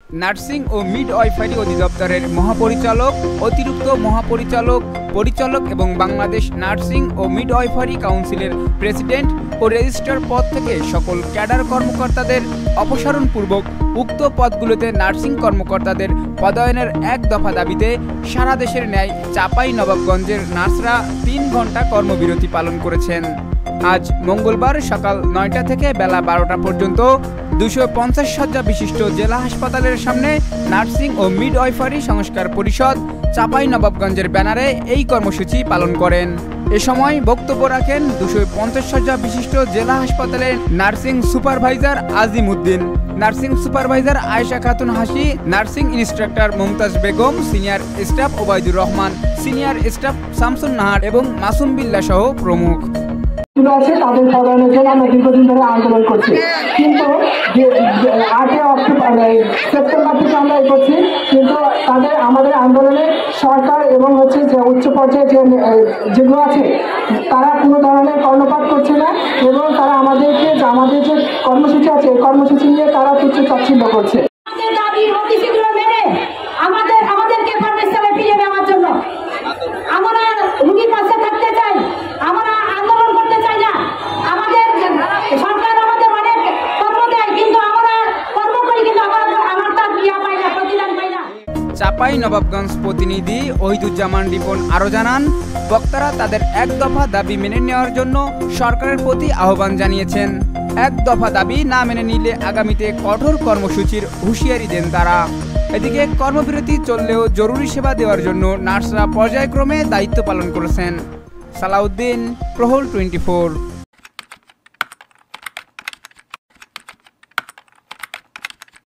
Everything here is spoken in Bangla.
নার্সিং ও মিডওয়াইফারি অধিদপ্তরের মহাপরিচালক, অতিরিক্ত মহাপরিচালক, পরিচালক এবং বাংলাদেশ নার্সিং ও মিডওয়াইফারি কাউন্সিলের প্রেসিডেন্ট ও রেজিস্ট্রার পদ থেকে সকল ক্যাডার কর্মকর্তাদের অপসারণপূর্বক উক্ত পদগুলোতে নার্সিং কর্মকর্তাদের পদায়নের এক দফা দাবিতে সারা দেশের ন্যায় চাঁপাইনবাবগঞ্জের নার্সরা ৩ ঘন্টা কর্মবিরতি পালন করেছেন। আজ মঙ্গলবার সকাল ৯টা থেকে বেলা ১২টা পর্যন্ত ২৫০ শয্যা বিশিষ্ট জেলা হাসপাতালের সামনে নার্সিং ও মিডওয়াইফারি সংস্কার পরিষদ চাঁপাইনবাবগঞ্জের ব্যানারে এই কর্মসূচি পালন করেন। এ সময় বক্তব্য রাখেন ২৫০ শয্যা বিশিষ্ট জেলা হাসপাতালের নার্সিং সুপারভাইজার আজিম উদ্দিন, নার্সিং সুপারভাইজার আয়েশা খাতুন হাসি, nursing instructor Mumtaz Begum, senior staff Obaidur Rahman, senior staff Shamsun Nahar এবং মাসুম বিল্লাহ সহ প্রমুখ। আছে তাদের পদায়নের জন্য আমরা দীর্ঘদিন ধরে আন্দোলন করছি, কিন্তু 8 সেপ্টেম্বর থেকে আমরা করছি, কিন্তু আমাদের আন্দোলনে সরকার এবং যে উচ্চ পর্যায়ে যেগুলো আছে তারা কোনো ধরনের কর্ণপাত করছে না এবং তারা আমাদের যে কর্মসূচি আছে এই কর্মসূচি নিয়ে তারা তুচ্ছ তাচ্ছিল্য করছে। আমাদেরকে কর্মস্থলে ফিরিয়ে নেওয়ার জন্য আমরা রুগীর পাশে থাকতে চাই, আমরা আন্দোলন করতে চাই না। আমাদের সরকার আমাদের অনেক কর্ম দেয়, কিন্তু আমরা কর্ম করি, কিন্তু আমার তার ইয়া পাই না, প্রতিদান পাই না। চাঁপাইনবাবগঞ্জ প্রতিনিধি ওহিদুজ্জামান রিপন আরও জানান, বক্তারা তাদের এক দফা দাবি মেনে নেওয়ার জন্য সরকারের প্রতি আহ্বান জানিয়েছেন। এক দফা দাবি না মেনে নিলে আগামীতে কঠোর কর্মসূচির হুঁশিয়ারি দেন তারা। এদিকে কর্মবিরতি চললেও জরুরি সেবা দেওয়ার জন্য নার্সরা পর্যায়ক্রমে দায়িত্ব পালন করেছেন। সালাউদ্দিন, প্রহল 24।